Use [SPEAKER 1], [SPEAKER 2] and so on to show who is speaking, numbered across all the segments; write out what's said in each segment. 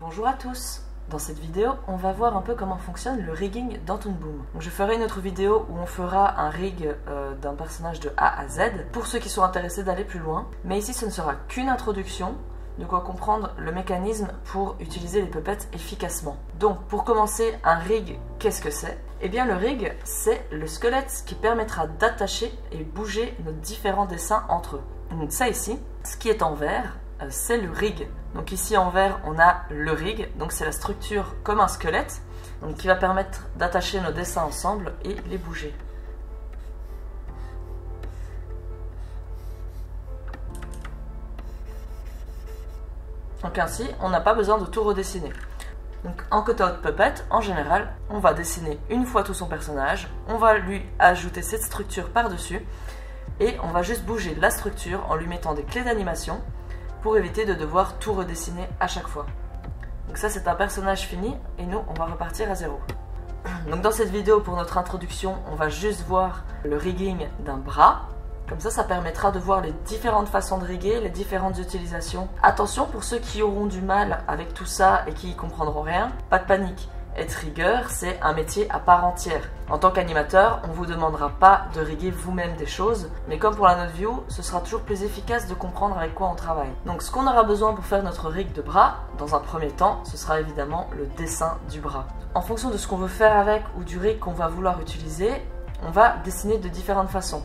[SPEAKER 1] Bonjour à tous. Dans cette vidéo, on va voir un peu comment fonctionne le rigging dans Toon Boom. Donc, je ferai une autre vidéo où on fera un rig d'un personnage de A à Z, pour ceux qui sont intéressés d'aller plus loin. Mais ici, ce ne sera qu'une introduction, de quoi comprendre le mécanisme pour utiliser les puppets efficacement. Donc, pour commencer, un rig, qu'est-ce que c'est? Eh bien, le rig, c'est le squelette qui permettra d'attacher et bouger nos différents dessins entre eux. Donc ça ici, ce qui est en vert, c'est le rig. Donc ici en vert, on a le rig, donc c'est la structure comme un squelette, donc qui va permettre d'attacher nos dessins ensemble et les bouger. Donc ainsi, on n'a pas besoin de tout redessiner. Donc en cutout puppet, en général, on va dessiner une fois tout son personnage, on va lui ajouter cette structure par-dessus, et on va juste bouger la structure en lui mettant des clés d'animation, pour éviter de devoir tout redessiner à chaque fois. Donc ça, c'est un personnage fini et nous on va repartir à zéro. Donc dans cette vidéo, pour notre introduction, on va juste voir le rigging d'un bras. Comme ça permettra de voir les différentes façons de riguer, les différentes utilisations. Attention pour ceux qui auront du mal avec tout ça et qui y comprendront rien, pas de panique. Être rigueur, c'est un métier à part entière. En tant qu'animateur, on ne vous demandera pas de riguer vous-même des choses, mais comme pour la note view, ce sera toujours plus efficace de comprendre avec quoi on travaille. Donc ce qu'on aura besoin pour faire notre rig de bras, dans un premier temps, ce sera évidemment le dessin du bras. En fonction de ce qu'on veut faire avec ou du rig qu'on va vouloir utiliser, on va dessiner de différentes façons.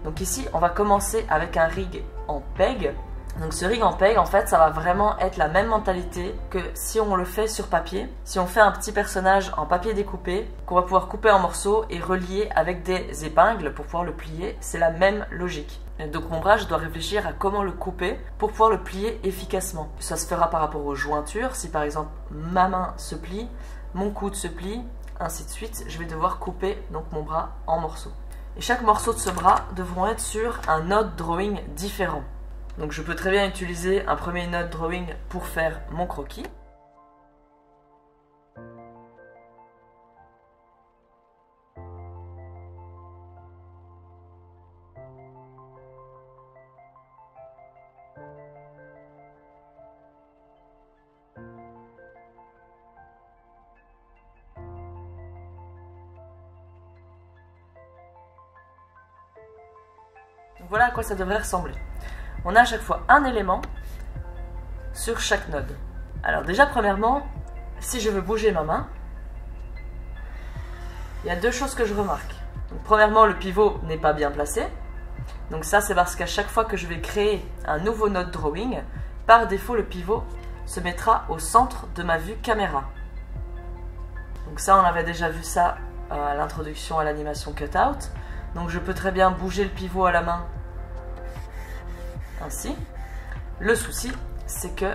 [SPEAKER 1] Donc ici, on va commencer avec un rig en peg. Donc ce rig en peg, en fait, ça va vraiment être la même mentalité que si on le fait sur papier. Si on fait un petit personnage en papier découpé, qu'on va pouvoir couper en morceaux et relier avec des épingles pour pouvoir le plier, c'est la même logique. Et donc mon bras, je dois réfléchir à comment le couper pour pouvoir le plier efficacement. Ça se fera par rapport aux jointures. Si par exemple ma main se plie, mon coude se plie, ainsi de suite, je vais devoir couper donc mon bras en morceaux. Et chaque morceau de ce bras devront être sur un node drawing différent. Donc je peux très bien utiliser un premier node drawing pour faire mon croquis. Donc voilà à quoi ça devrait ressembler. On a à chaque fois un élément sur chaque node. Alors déjà premièrement, si je veux bouger ma main, il y a deux choses que je remarque. Donc, premièrement, le pivot n'est pas bien placé. Donc ça, c'est parce qu'à chaque fois que je vais créer un nouveau node drawing, par défaut, le pivot se mettra au centre de ma vue caméra. Donc ça, on avait déjà vu ça à l'introduction à l'animation cutout. Donc je peux très bien bouger le pivot à la main ainsi. Le souci, c'est que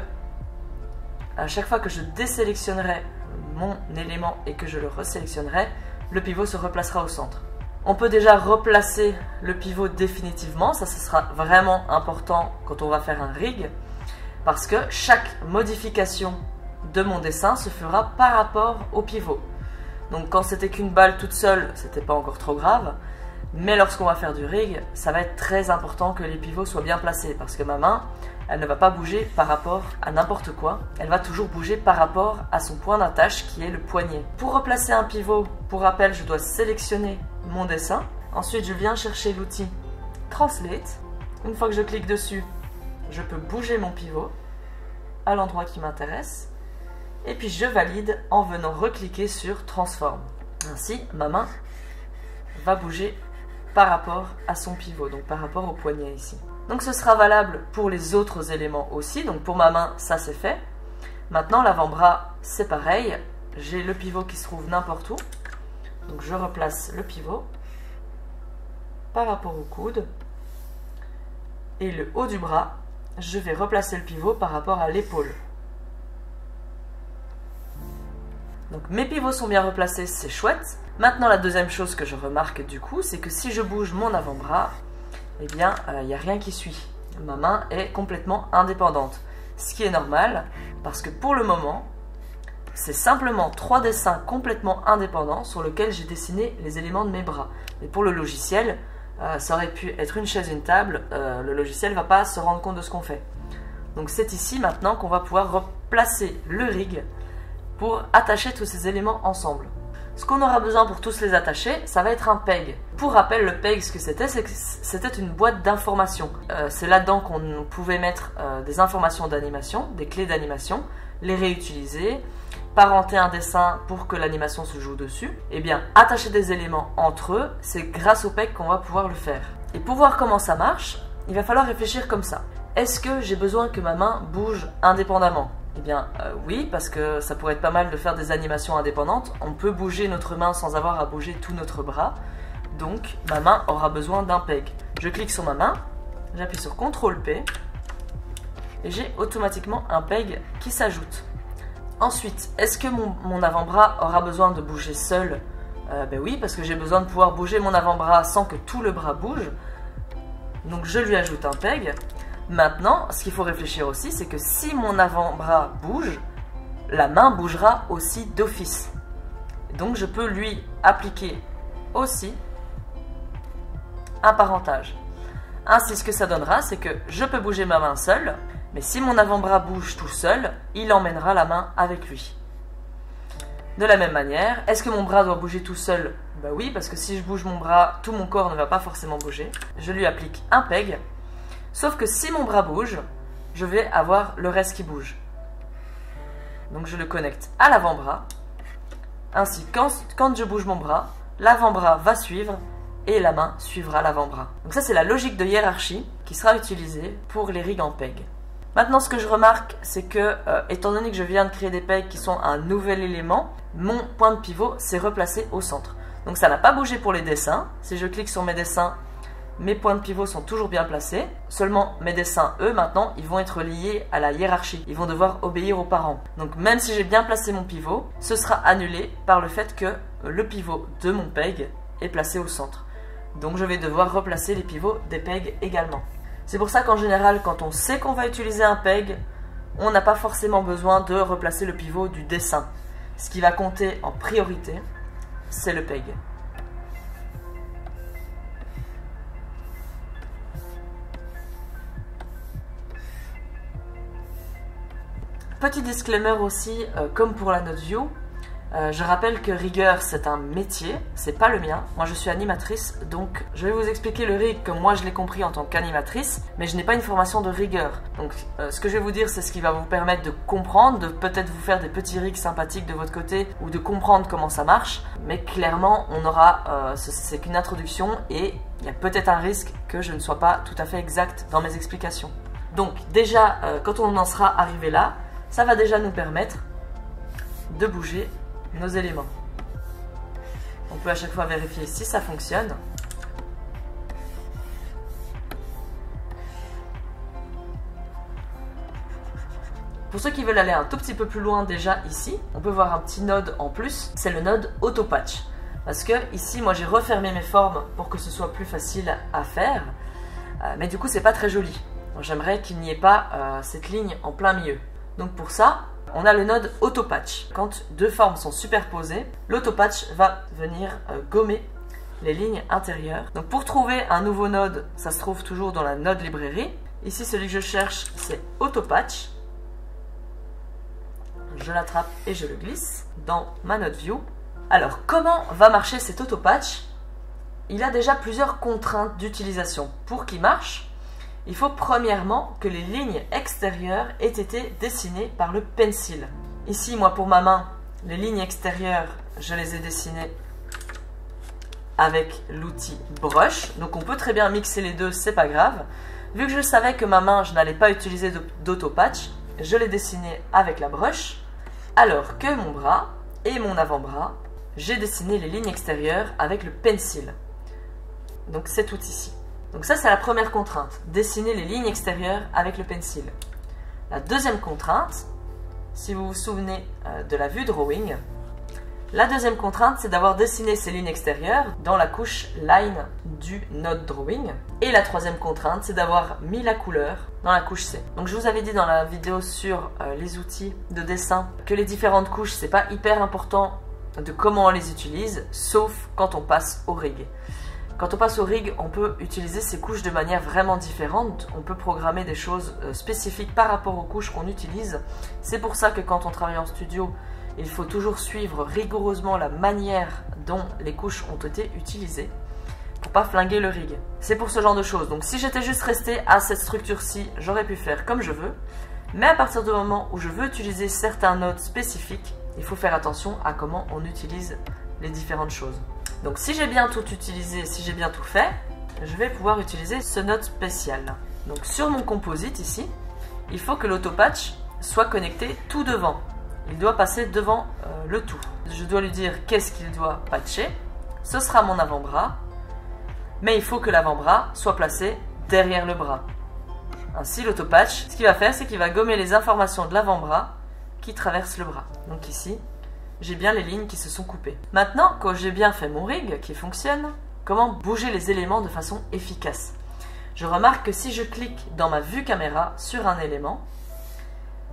[SPEAKER 1] à chaque fois que je désélectionnerai mon élément et que je le resélectionnerai, le pivot se replacera au centre. On peut déjà replacer le pivot définitivement, ça ce sera vraiment important quand on va faire un rig, parce que chaque modification de mon dessin se fera par rapport au pivot. Donc quand c'était qu'une balle toute seule, c'était pas encore trop grave. Mais lorsqu'on va faire du rig, ça va être très important que les pivots soient bien placés parce que ma main, elle ne va pas bouger par rapport à n'importe quoi. Elle va toujours bouger par rapport à son point d'attache qui est le poignet. Pour replacer un pivot, pour rappel, je dois sélectionner mon dessin. Ensuite, je viens chercher l'outil Translate. Une fois que je clique dessus, je peux bouger mon pivot à l'endroit qui m'intéresse. Et puis je valide en venant recliquer sur Transform. Ainsi, ma main va bouger par rapport à son pivot, donc par rapport au poignet ici. Donc ce sera valable pour les autres éléments aussi, donc pour ma main, ça c'est fait. Maintenant l'avant-bras, c'est pareil, j'ai le pivot qui se trouve n'importe où, donc je replace le pivot par rapport au coude, et le haut du bras, je vais replacer le pivot par rapport à l'épaule. Donc mes pivots sont bien replacés, c'est chouette. Maintenant la deuxième chose que je remarque du coup, c'est que si je bouge mon avant-bras, eh bien il n'y a rien qui suit. Ma main est complètement indépendante. Ce qui est normal, parce que pour le moment, c'est simplement 3 dessins complètement indépendants sur lesquels j'ai dessiné les éléments de mes bras. Et pour le logiciel, ça aurait pu être une chaise, une table, le logiciel ne va pas se rendre compte de ce qu'on fait. Donc c'est ici maintenant qu'on va pouvoir replacer le rig pour attacher tous ces éléments ensemble. Ce qu'on aura besoin pour tous les attacher, ça va être un PEG. Pour rappel, le PEG, ce que c'était une boîte d'informations. C'est là-dedans qu'on pouvait mettre des informations d'animation, des clés d'animation, les réutiliser, parenter un dessin pour que l'animation se joue dessus. Et bien, attacher des éléments entre eux, c'est grâce au PEG qu'on va pouvoir le faire. Et pour voir comment ça marche, il va falloir réfléchir comme ça. Est-ce que j'ai besoin que ma main bouge indépendamment ? Eh bien oui, parce que ça pourrait être pas mal de faire des animations indépendantes. On peut bouger notre main sans avoir à bouger tout notre bras. Donc ma main aura besoin d'un PEG. Je clique sur ma main, j'appuie sur CTRL-P et j'ai automatiquement un PEG qui s'ajoute. Ensuite, est-ce que mon avant-bras aura besoin de bouger seul ? Ben oui, parce que j'ai besoin de pouvoir bouger mon avant-bras sans que tout le bras bouge. Donc je lui ajoute un PEG. Maintenant, ce qu'il faut réfléchir aussi, c'est que si mon avant-bras bouge, la main bougera aussi d'office. Donc je peux lui appliquer aussi un parentage. Ainsi, ce que ça donnera, c'est que je peux bouger ma main seule, mais si mon avant-bras bouge tout seul, il emmènera la main avec lui. De la même manière, est-ce que mon bras doit bouger tout seul ? Bah oui, parce que si je bouge mon bras, tout mon corps ne va pas forcément bouger. Je lui applique un PEG. Sauf que si mon bras bouge, je vais avoir le reste qui bouge. Donc je le connecte à l'avant-bras. Ainsi, quand je bouge mon bras, l'avant-bras va suivre et la main suivra l'avant-bras. Donc ça, c'est la logique de hiérarchie qui sera utilisée pour les rigs en PEG. Maintenant, ce que je remarque, c'est que, étant donné que je viens de créer des PEG qui sont un nouvel élément, mon point de pivot s'est replacé au centre. Donc ça n'a pas bougé pour les dessins. Si je clique sur mes dessins, mes points de pivot sont toujours bien placés. Seulement, mes dessins, eux, maintenant, ils vont être liés à la hiérarchie. Ils vont devoir obéir aux parents. Donc même si j'ai bien placé mon pivot, ce sera annulé par le fait que le pivot de mon PEG est placé au centre. Donc je vais devoir replacer les pivots des PEG également. C'est pour ça qu'en général, quand on sait qu'on va utiliser un PEG, on n'a pas forcément besoin de replacer le pivot du dessin. Ce qui va compter en priorité, c'est le PEG. Petit disclaimer aussi, comme pour la note view, je rappelle que rigueur c'est un métier, c'est pas le mien. Moi je suis animatrice, donc je vais vous expliquer le rig comme moi je l'ai compris en tant qu'animatrice, mais je n'ai pas une formation de rigueur. Donc ce que je vais vous dire, c'est ce qui va vous permettre de comprendre, de peut-être vous faire des petits rigs sympathiques de votre côté ou de comprendre comment ça marche. Mais clairement, on aura, c'est qu'une introduction et il y a peut-être un risque que je ne sois pas tout à fait exact dans mes explications. Donc déjà, quand on en sera arrivé là, ça va déjà nous permettre de bouger nos éléments. On peut à chaque fois vérifier si ça fonctionne. Pour ceux qui veulent aller un tout petit peu plus loin déjà ici, on peut voir un petit node en plus, c'est le node Auto-Patch. Parce que ici, moi j'ai refermé mes formes pour que ce soit plus facile à faire, mais du coup c'est pas très joli. J'aimerais qu'il n'y ait pas cette ligne en plein milieu. Donc pour ça, on a le node Auto-Patch. Quand deux formes sont superposées, l'Auto-Patch va venir gommer les lignes intérieures. Donc pour trouver un nouveau node, ça se trouve toujours dans la node librairie. Ici, celui que je cherche, c'est Auto-Patch. Je l'attrape et je le glisse dans ma node view. Alors, comment va marcher cet Auto-Patch? Il a déjà plusieurs contraintes d'utilisation. Pour qu'il marche, il faut premièrement que les lignes extérieures aient été dessinées par le pencil. Ici, moi pour ma main, les lignes extérieures, je les ai dessinées avec l'outil brush. Donc on peut très bien mixer les deux, c'est pas grave. Vu que je savais que ma main, je n'allais pas utiliser d'auto-patch, je l'ai dessiné avec la brush. Alors que mon bras et mon avant-bras, j'ai dessiné les lignes extérieures avec le pencil. Donc cet outil-ci. Donc ça, c'est la première contrainte, dessiner les lignes extérieures avec le pencil. La deuxième contrainte, si vous vous souvenez de la vue drawing, la deuxième contrainte, c'est d'avoir dessiné ces lignes extérieures dans la couche line du node drawing. Et la troisième contrainte, c'est d'avoir mis la couleur dans la couche C. Donc je vous avais dit dans la vidéo sur les outils de dessin que les différentes couches, c'est pas hyper important de comment on les utilise, sauf quand on passe au rig. Quand on passe au rig, on peut utiliser ces couches de manière vraiment différente. On peut programmer des choses spécifiques par rapport aux couches qu'on utilise. C'est pour ça que quand on travaille en studio, il faut toujours suivre rigoureusement la manière dont les couches ont été utilisées pour pas flinguer le rig. C'est pour ce genre de choses. Donc si j'étais juste resté à cette structure-ci, j'aurais pu faire comme je veux. Mais à partir du moment où je veux utiliser certains nodes spécifiques, il faut faire attention à comment on utilise les différentes choses. Donc si j'ai bien tout utilisé, si j'ai bien tout fait, je vais pouvoir utiliser ce node spécial. Donc sur mon composite ici, il faut que l'autopatch soit connecté tout devant. Il doit passer devant le tout. Je dois lui dire qu'est-ce qu'il doit patcher. Ce sera mon avant-bras. Mais il faut que l'avant-bras soit placé derrière le bras. Ainsi l'autopatch, ce qu'il va faire, c'est qu'il va gommer les informations de l'avant-bras qui traversent le bras. Donc ici, j'ai bien les lignes qui se sont coupées. Maintenant, quand j'ai bien fait mon rig qui fonctionne, comment bouger les éléments de façon efficace? Je remarque que si je clique dans ma vue caméra sur un élément,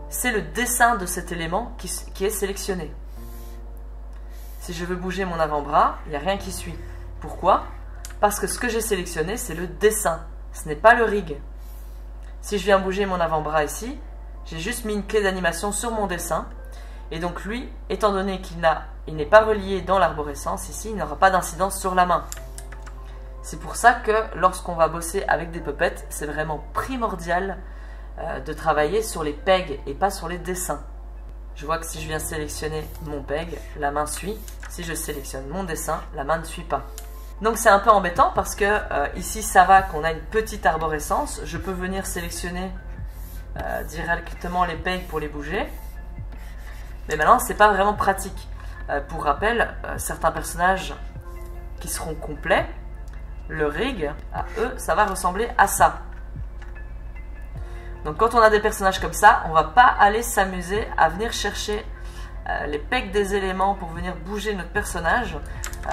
[SPEAKER 1] c'est le dessin de cet élément qui est sélectionné. Si je veux bouger mon avant-bras, il n'y a rien qui suit. Pourquoi? Parce que ce que j'ai sélectionné, c'est le dessin, ce n'est pas le rig. Si je viens bouger mon avant-bras ici, j'ai juste mis une clé d'animation sur mon dessin. Et donc lui, étant donné qu'il n'est pas relié dans l'arborescence, ici, il n'aura pas d'incidence sur la main. C'est pour ça que lorsqu'on va bosser avec des puppets, c'est vraiment primordial de travailler sur les pegs et pas sur les dessins. Je vois que si je viens sélectionner mon peg, la main suit. Si je sélectionne mon dessin, la main ne suit pas. Donc c'est un peu embêtant parce que ici ça va qu'on a une petite arborescence. Je peux venir sélectionner directement les pegs pour les bouger. Mais maintenant, c'est pas vraiment pratique. Pour rappel, certains personnages qui seront complets, le rig, à eux, ça va ressembler à ça. Donc quand on a des personnages comme ça, on va pas aller s'amuser à venir chercher les pegs des éléments pour venir bouger notre personnage.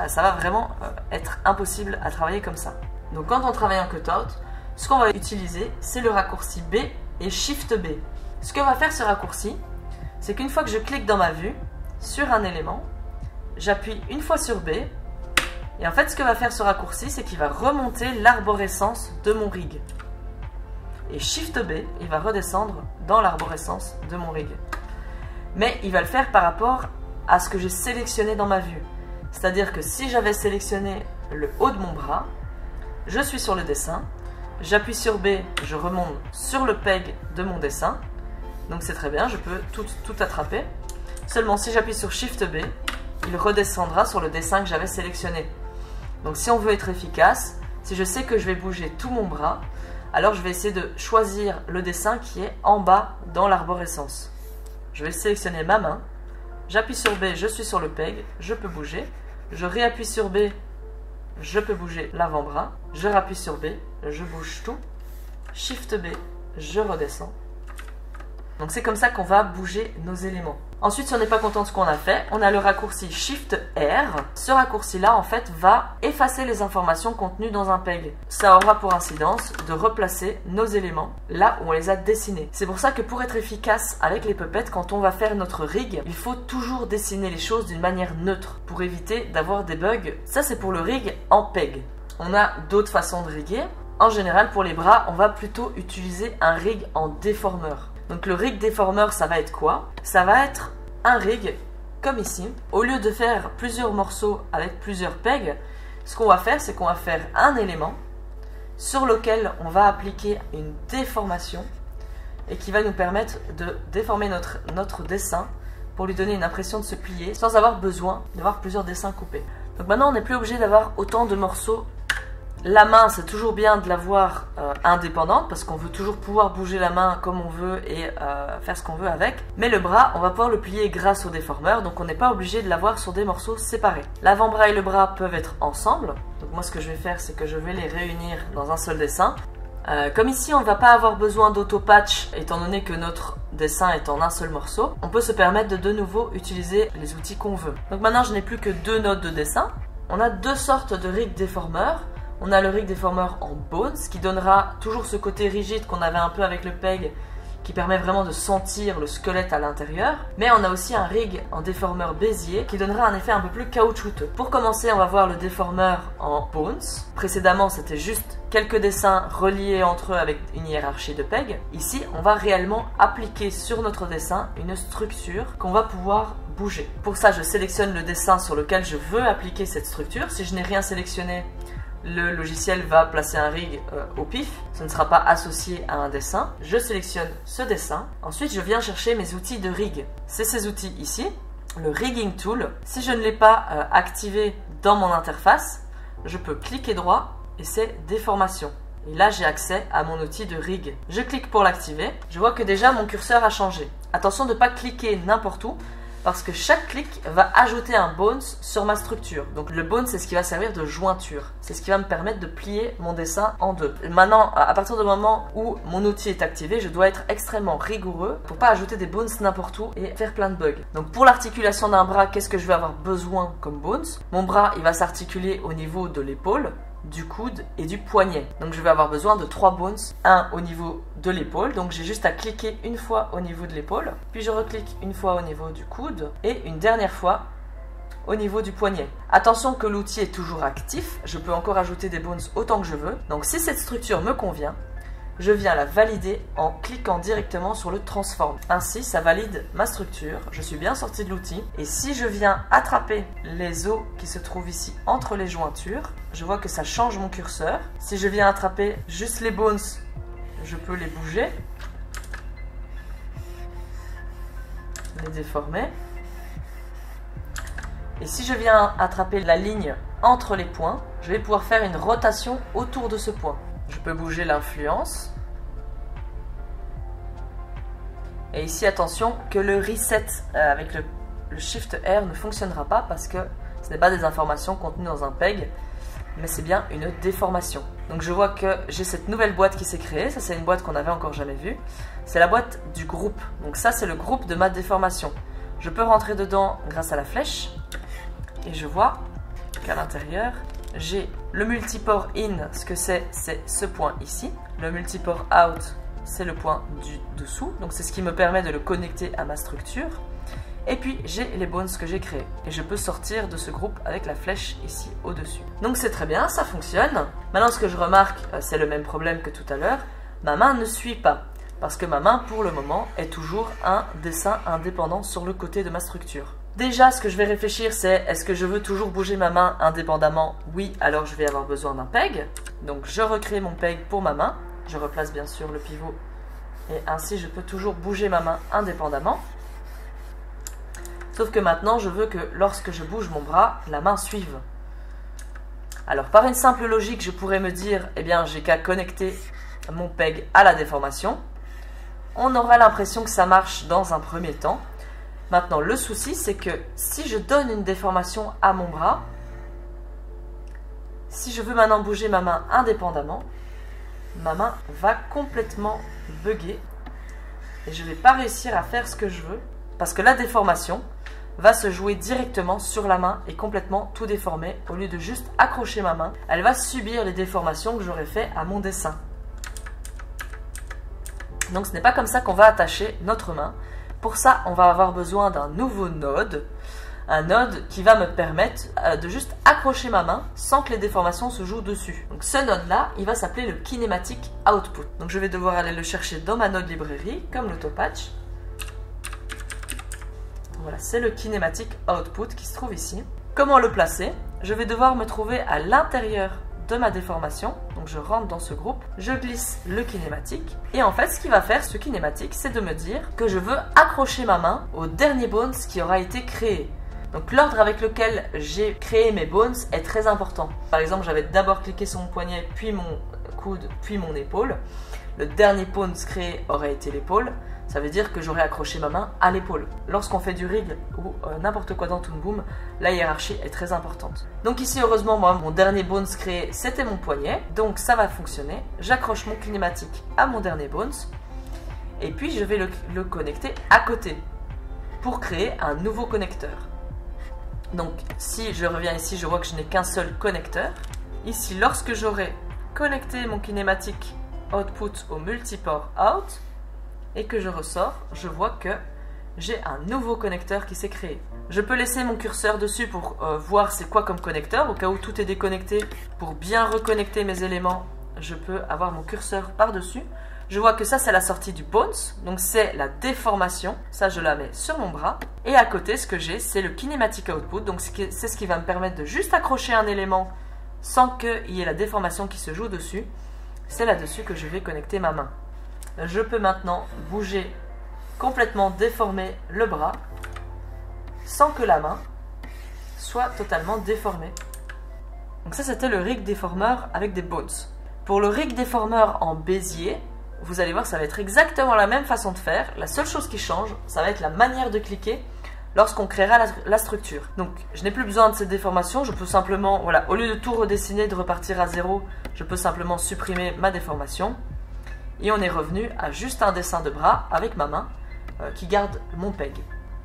[SPEAKER 1] Ça va vraiment être impossible à travailler comme ça. Donc quand on travaille en cutout, ce qu'on va utiliser, c'est le raccourci B et Shift B. Ce que va faire ce raccourci, c'est qu'une fois que je clique dans ma vue, sur un élément, j'appuie une fois sur B, et en fait ce que va faire ce raccourci, c'est qu'il va remonter l'arborescence de mon rig. Et Shift B, il va redescendre dans l'arborescence de mon rig. Mais il va le faire par rapport à ce que j'ai sélectionné dans ma vue. C'est-à-dire que si j'avais sélectionné le haut de mon bras, je suis sur le dessin, j'appuie sur B, je remonte sur le peg de mon dessin. Donc c'est très bien, je peux tout attraper. Seulement si j'appuie sur Shift B, il redescendra sur le dessin que j'avais sélectionné. Donc si on veut être efficace, si je sais que je vais bouger tout mon bras, alors je vais essayer de choisir le dessin qui est en bas dans l'arborescence. Je vais sélectionner ma main, j'appuie sur B, je suis sur le peg, je peux bouger. Je réappuie sur B, je peux bouger l'avant-bras. Je rappuie sur B, je bouge tout. Shift B, je redescends. Donc c'est comme ça qu'on va bouger nos éléments. Ensuite, si on n'est pas content de ce qu'on a fait, on a le raccourci Shift R. Ce raccourci-là, en fait, va effacer les informations contenues dans un peg. Ça aura pour incidence de replacer nos éléments là où on les a dessinés. C'est pour ça que pour être efficace avec les puppets, quand on va faire notre rig, il faut toujours dessiner les choses d'une manière neutre pour éviter d'avoir des bugs. Ça, c'est pour le rig en peg. On a d'autres façons de riguer. En général, pour les bras, on va plutôt utiliser un rig en déformeur. Donc le rig déformeur, ça va être quoi? Ça va être un rig comme ici. Au lieu de faire plusieurs morceaux avec plusieurs pegs, ce qu'on va faire, c'est qu'on va faire un élément sur lequel on va appliquer une déformation et qui va nous permettre de déformer notre dessin pour lui donner une impression de se plier sans avoir besoin d'avoir plusieurs dessins coupés. Donc maintenant, on n'est plus obligé d'avoir autant de morceaux. La main, c'est toujours bien de l'avoir indépendante parce qu'on veut toujours pouvoir bouger la main comme on veut et faire ce qu'on veut avec. Mais le bras, on va pouvoir le plier grâce au déformeur, donc on n'est pas obligé de l'avoir sur des morceaux séparés. L'avant-bras et le bras peuvent être ensemble. Donc moi, ce que je vais faire, c'est que je vais les réunir dans un seul dessin. Comme ici, on ne va pas avoir besoin d'auto-patch, étant donné que notre dessin est en un seul morceau, on peut se permettre de nouveau utiliser les outils qu'on veut. Donc maintenant, je n'ai plus que deux nodes de dessin. On a deux sortes de rig déformeurs. On a le rig déformeur en bones qui donnera toujours ce côté rigide qu'on avait un peu avec le peg qui permet vraiment de sentir le squelette à l'intérieur. Mais on a aussi un rig en déformeur Bézier qui donnera un effet un peu plus caoutchouteux. Pour commencer, on va voir le déformeur en Bones. Précédemment, c'était juste quelques dessins reliés entre eux avec une hiérarchie de pegs. Ici, on va réellement appliquer sur notre dessin une structure qu'on va pouvoir bouger. Pour ça, je sélectionne le dessin sur lequel je veux appliquer cette structure. Si je n'ai rien sélectionné, le logiciel va placer un rig au pif. Ce ne sera pas associé à un dessin. Je sélectionne ce dessin. Ensuite, je viens chercher mes outils de rig. C'est ces outils ici, le Rigging Tool. Si je ne l'ai pas activé dans mon interface, je peux cliquer droit et c'est déformation. Et là, j'ai accès à mon outil de rig. Je clique pour l'activer. Je vois que déjà mon curseur a changé. Attention de ne pas cliquer n'importe où, parce que chaque clic va ajouter un bones sur ma structure. Donc le bones, c'est ce qui va servir de jointure. C'est ce qui va me permettre de plier mon dessin en deux. Et maintenant, à partir du moment où mon outil est activé, je dois être extrêmement rigoureux pour pas ajouter des bones n'importe où et faire plein de bugs. Donc pour l'articulation d'un bras, qu'est-ce que je vais avoir besoin comme bones? Mon bras, il va s'articuler au niveau de l'épaule, du coude et du poignet. Donc je vais avoir besoin de 3 bones, un au niveau de l'épaule, donc j'ai juste à cliquer une fois au niveau de l'épaule, puis je reclique une fois au niveau du coude et une dernière fois au niveau du poignet. Attention que l'outil est toujours actif, je peux encore ajouter des bones autant que je veux. Donc si cette structure me convient, je viens la valider en cliquant directement sur le transform. Ainsi, ça valide ma structure, je suis bien sorti de l'outil. Et si je viens attraper les os qui se trouvent ici entre les jointures, je vois que ça change mon curseur. Si je viens attraper juste les bones, je peux les bouger, les déformer. Et si je viens attraper la ligne entre les points, je vais pouvoir faire une rotation autour de ce point. Je peux bouger l'influence. Et ici, attention que le reset avec le Shift R ne fonctionnera pas parce que ce n'est pas des informations contenues dans un peg, mais c'est bien une déformation. Donc je vois que j'ai cette nouvelle boîte qui s'est créée. Ça, c'est une boîte qu'on n'avait encore jamais vue. C'est la boîte du groupe. Donc ça, c'est le groupe de ma déformation. Je peux rentrer dedans grâce à la flèche. Et je vois qu'à l'intérieur, j'ai le multiport in, ce que c'est ce point ici. Le multiport out, c'est le point du dessous. Donc c'est ce qui me permet de le connecter à ma structure. Et puis j'ai les bones que j'ai créés. Et je peux sortir de ce groupe avec la flèche ici au-dessus. Donc c'est très bien, ça fonctionne. Maintenant ce que je remarque, c'est le même problème que tout à l'heure. Ma main ne suit pas. Parce que ma main, pour le moment, est toujours un dessin indépendant sur le côté de ma structure. Déjà, ce que je vais réfléchir, c'est est-ce que je veux toujours bouger ma main indépendamment? Oui, alors je vais avoir besoin d'un peg. Donc je recrée mon peg pour ma main. Je replace bien sûr le pivot. Et ainsi, je peux toujours bouger ma main indépendamment. Sauf que maintenant, je veux que lorsque je bouge mon bras, la main suive. Alors, par une simple logique, je pourrais me dire, eh bien, j'ai qu'à connecter mon peg à la déformation. On aura l'impression que ça marche dans un premier temps. Maintenant, le souci, c'est que si je donne une déformation à mon bras, si je veux maintenant bouger ma main indépendamment, ma main va complètement bugger et je ne vais pas réussir à faire ce que je veux parce que la déformation va se jouer directement sur la main et complètement tout déformer. Au lieu de juste accrocher ma main, elle va subir les déformations que j'aurais fait à mon dessin. Donc ce n'est pas comme ça qu'on va attacher notre main. Pour ça, on va avoir besoin d'un nouveau node, un node qui va me permettre de juste accrocher ma main sans que les déformations se jouent dessus. Donc ce node-là, il va s'appeler le Kinematic Output. Donc je vais devoir aller le chercher dans ma node librairie, comme l'autopatch. Voilà, c'est le Kinematic Output qui se trouve ici. Comment le placer? Je vais devoir me trouver à l'intérieur de ma déformation. Donc je rentre dans ce groupe, je glisse le kinématique et en fait ce qu'il va faire ce kinématique, c'est de me dire que je veux accrocher ma main au dernier bones qui aura été créé. Donc l'ordre avec lequel j'ai créé mes bones est très important. Par exemple, j'avais d'abord cliqué sur mon poignet, puis mon coude, puis mon épaule. Le dernier bones créé aurait été l'épaule. Ça veut dire que j'aurais accroché ma main à l'épaule. Lorsqu'on fait du rig ou n'importe quoi dans Toon Boom, la hiérarchie est très importante. Donc ici, heureusement, moi, mon dernier bones créé, c'était mon poignet. Donc ça va fonctionner. J'accroche mon kinématique à mon dernier bones. Et puis, je vais le connecter à côté pour créer un nouveau connecteur. Donc, si je reviens ici, je vois que je n'ai qu'un seul connecteur. Ici, lorsque j'aurai connecté mon kinématique output au multiport out, et que je ressors, je vois que j'ai un nouveau connecteur qui s'est créé. Je peux laisser mon curseur dessus pour voir c'est quoi comme connecteur, au cas où tout est déconnecté. Pour bien reconnecter mes éléments, je peux avoir mon curseur par-dessus. Je vois que ça, c'est la sortie du bones, donc c'est la déformation. Ça, je la mets sur mon bras. Et à côté, ce que j'ai, c'est le kinematic output, donc c'est ce qui va me permettre de juste accrocher un élément sans qu'il y ait la déformation qui se joue dessus. C'est là-dessus que je vais connecter ma main. Je peux maintenant bouger, complètement déformer le bras, sans que la main soit totalement déformée. Donc ça, c'était le rig déformeur avec des bones. Pour le rig déformeur en Bézier, vous allez voir, ça va être exactement la même façon de faire. La seule chose qui change, ça va être la manière de cliquer lorsqu'on créera la structure. Donc, je n'ai plus besoin de cette déformation. Je peux simplement, voilà, au lieu de tout redessiner, de repartir à zéro, je peux simplement supprimer ma déformation. Et on est revenu à juste un dessin de bras avec ma main qui garde mon peg.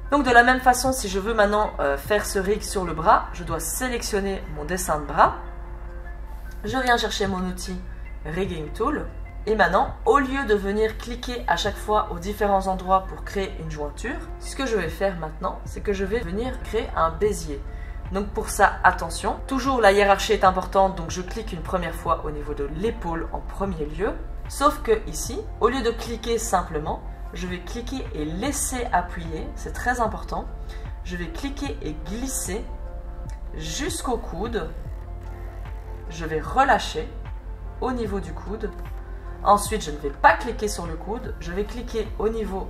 [SPEAKER 1] Donc, de la même façon, si je veux maintenant faire ce rig sur le bras, je dois sélectionner mon dessin de bras. Je viens chercher mon outil Rigging Tool. Et maintenant, au lieu de venir cliquer à chaque fois aux différents endroits pour créer une jointure, ce que je vais faire maintenant, c'est que je vais venir créer un bézier. Donc pour ça, attention, toujours la hiérarchie est importante, donc je clique une première fois au niveau de l'épaule en premier lieu. Sauf que ici, au lieu de cliquer simplement, je vais cliquer et laisser appuyer, c'est très important. Je vais cliquer et glisser jusqu'au coude. Je vais relâcher au niveau du coude. Ensuite, je ne vais pas cliquer sur le coude, je vais cliquer au niveau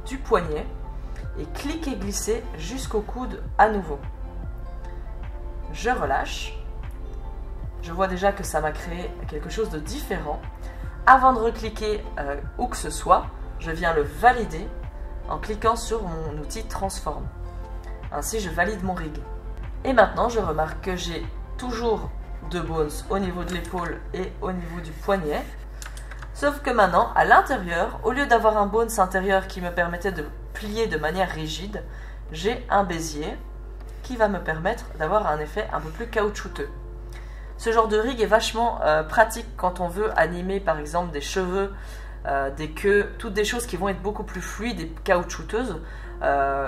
[SPEAKER 1] du poignet et cliquer glisser jusqu'au coude à nouveau. Je relâche. Je vois déjà que ça m'a créé quelque chose de différent. Avant de recliquer où que ce soit, je viens le valider en cliquant sur mon outil Transform. Ainsi, je valide mon rig. Et maintenant, je remarque que j'ai toujours deux bones au niveau de l'épaule et au niveau du poignet. Sauf que maintenant, à l'intérieur, au lieu d'avoir un bones intérieur qui me permettait de plier de manière rigide, j'ai un bézier qui va me permettre d'avoir un effet un peu plus caoutchouteux. Ce genre de rig est vachement pratique quand on veut animer par exemple des cheveux, des queues, toutes des choses qui vont être beaucoup plus fluides et caoutchouteuses.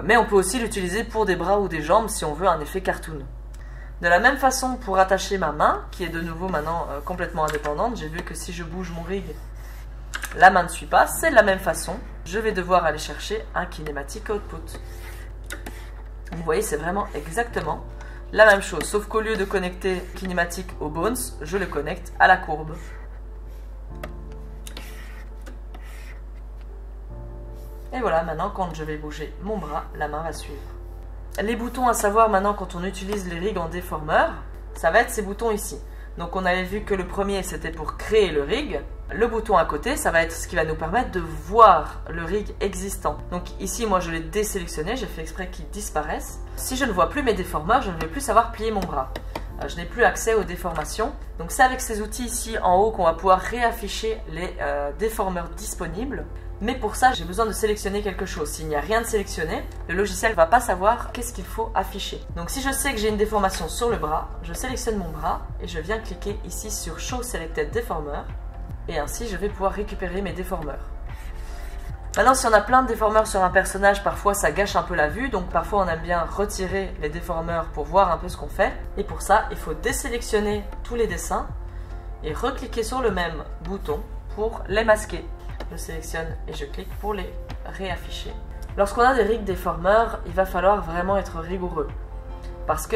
[SPEAKER 1] Mais on peut aussi l'utiliser pour des bras ou des jambes si on veut un effet cartoon. De la même façon, pour attacher ma main, qui est de nouveau maintenant complètement indépendante, j'ai vu que si je bouge mon rig, la main ne suit pas, c'est de la même façon. Je vais devoir aller chercher un kinematic output. Vous voyez, c'est vraiment exactement la même chose, sauf qu'au lieu de connecter kinematic aux bones, je le connecte à la courbe. Et voilà, maintenant quand je vais bouger mon bras, la main va suivre. Les boutons à savoir maintenant quand on utilise les rigs en déformeur, ça va être ces boutons ici. Donc on avait vu que le premier c'était pour créer le rig. Le bouton à côté, ça va être ce qui va nous permettre de voir le rig existant. Donc ici, moi je l'ai désélectionné, j'ai fait exprès qu'il disparaisse. Si je ne vois plus mes déformeurs, je ne vais plus savoir plier mon bras. Je n'ai plus accès aux déformations. Donc c'est avec ces outils ici en haut qu'on va pouvoir réafficher les déformeurs disponibles. Mais pour ça, j'ai besoin de sélectionner quelque chose. S'il n'y a rien de sélectionné, le logiciel ne va pas savoir qu'est-ce qu'il faut afficher. Donc si je sais que j'ai une déformation sur le bras, je sélectionne mon bras et je viens cliquer ici sur Show Selected Deformer. Et ainsi, je vais pouvoir récupérer mes déformeurs. Maintenant, si on a plein de déformeurs sur un personnage, parfois ça gâche un peu la vue. Donc parfois, on aime bien retirer les déformeurs pour voir un peu ce qu'on fait. Et pour ça, il faut désélectionner tous les dessins et recliquer sur le même bouton pour les masquer. Je sélectionne et je clique pour les réafficher. Lorsqu'on a des rigs déformeurs, il va falloir vraiment être rigoureux. Parce que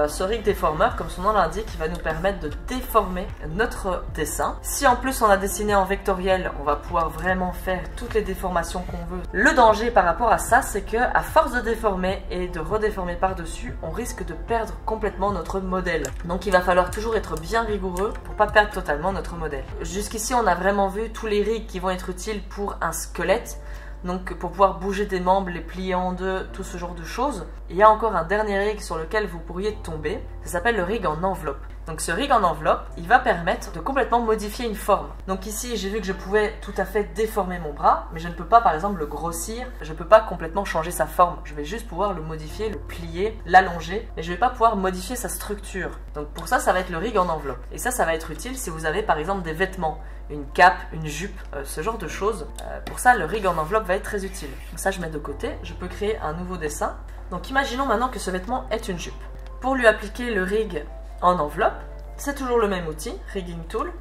[SPEAKER 1] ce rig déformeur, comme son nom l'indique, il va nous permettre de déformer notre dessin. Si en plus on a dessiné en vectoriel, on va pouvoir vraiment faire toutes les déformations qu'on veut. Le danger par rapport à ça, c'est que à force de déformer et de redéformer par-dessus, on risque de perdre complètement notre modèle. Donc il va falloir toujours être bien rigoureux pour pas perdre totalement notre modèle. Jusqu'ici, on a vraiment vu tous les rigs qui vont être utiles pour un squelette. Donc pour pouvoir bouger des membres, les plier en deux, tout ce genre de choses. Il y a encore un dernier rig sur lequel vous pourriez tomber. Ça s'appelle le rig en enveloppe. Donc ce rig en enveloppe, il va permettre de complètement modifier une forme. Donc ici, j'ai vu que je pouvais tout à fait déformer mon bras, mais je ne peux pas par exemple le grossir, je ne peux pas complètement changer sa forme. Je vais juste pouvoir le modifier, le plier, l'allonger, mais je ne vais pas pouvoir modifier sa structure. Donc pour ça, ça va être le rig en enveloppe. Et ça va être utile si vous avez par exemple des vêtements, une cape, une jupe, ce genre de choses. Pour ça, le rig en enveloppe va être très utile. Donc ça, je mets de côté, je peux créer un nouveau dessin. Donc imaginons maintenant que ce vêtement est une jupe. Pour lui appliquer le rig en enveloppe, c'est toujours le même outil, Rigging Tool,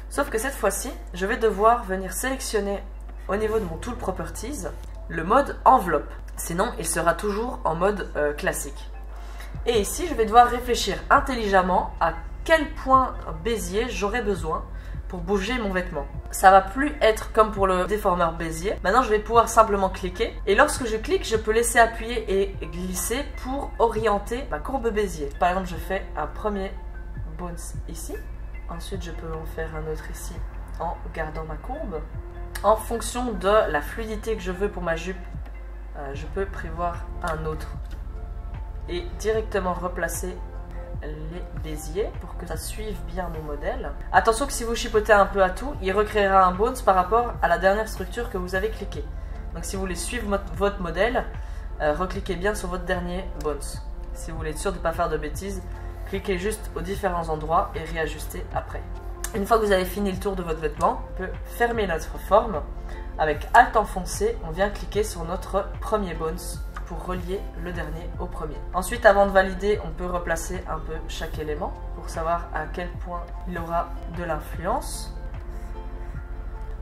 [SPEAKER 1] sauf que cette fois-ci, je vais devoir venir sélectionner au niveau de mon Tool Properties le mode enveloppe. Sinon, il sera toujours en mode classique. Et ici, je vais devoir réfléchir intelligemment à quel point Bézier j'aurai besoin pour bouger mon vêtement. Ça va plus être comme pour le déformeur Bézier. Maintenant, je vais pouvoir simplement cliquer. Et lorsque je clique, je peux laisser appuyer et glisser pour orienter ma courbe Bézier. Par exemple, je fais un premier bones ici. Ensuite, je peux en faire un autre ici en gardant ma courbe. En fonction de la fluidité que je veux pour ma jupe, je peux prévoir un autre et directement replacer les béziers pour que ça suive bien mon modèle. Attention que si vous chipotez un peu à tout, il recréera un bones par rapport à la dernière structure que vous avez cliqué. Donc si vous voulez suivre votre modèle, recliquez bien sur votre dernier bones. Si vous voulez être sûr de ne pas faire de bêtises, cliquez juste aux différents endroits et réajustez après. Une fois que vous avez fini le tour de votre vêtement, on peut fermer notre forme. Avec Alt enfoncé, on vient cliquer sur notre premier bones pour relier le dernier au premier. Ensuite, avant de valider, on peut replacer un peu chaque élément pour savoir à quel point il aura de l'influence.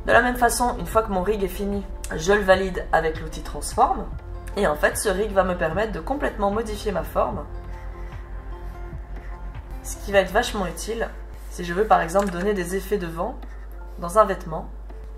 [SPEAKER 1] De la même façon, une fois que mon rig est fini, je le valide avec l'outil Transform. Et en fait, ce rig va me permettre de complètement modifier ma forme. Ce qui va être vachement utile si je veux par exemple donner des effets de vent dans un vêtement.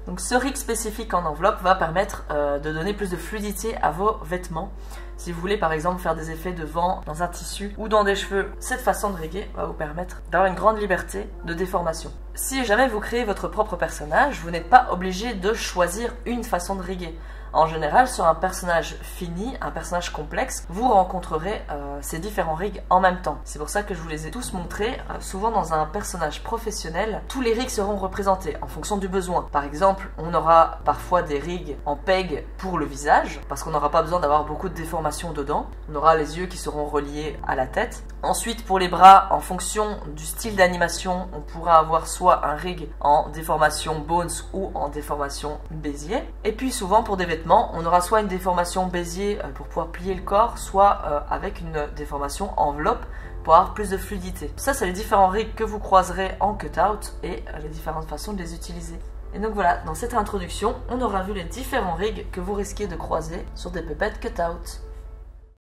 [SPEAKER 1] Donc ce rig spécifique en enveloppe va permettre de donner plus de fluidité à vos vêtements. Si vous voulez par exemple faire des effets de vent dans un tissu ou dans des cheveux, cette façon de riguer va vous permettre d'avoir une grande liberté de déformation. Si jamais vous créez votre propre personnage, vous n'êtes pas obligé de choisir une façon de riguer. En général, sur un personnage fini, un personnage complexe, vous rencontrerez ces différents rigs en même temps. C'est pour ça que je vous les ai tous montrés. Souvent dans un personnage professionnel, tous les rigs seront représentés en fonction du besoin. Par exemple, on aura parfois des rigs en peg pour le visage, parce qu'on n'aura pas besoin d'avoir beaucoup de déformations dedans. On aura les yeux qui seront reliés à la tête. Ensuite, pour les bras, en fonction du style d'animation, on pourra avoir soit un rig en déformation bones ou en déformation bézier. Et puis souvent pour des vêtements, on aura soit une déformation bézier pour pouvoir plier le corps, soit avec une déformation enveloppe pour avoir plus de fluidité. Ça, c'est les différents rigs que vous croiserez en cutout et les différentes façons de les utiliser. Et donc voilà, dans cette introduction, on aura vu les différents rigs que vous risquez de croiser sur des puppets cutout.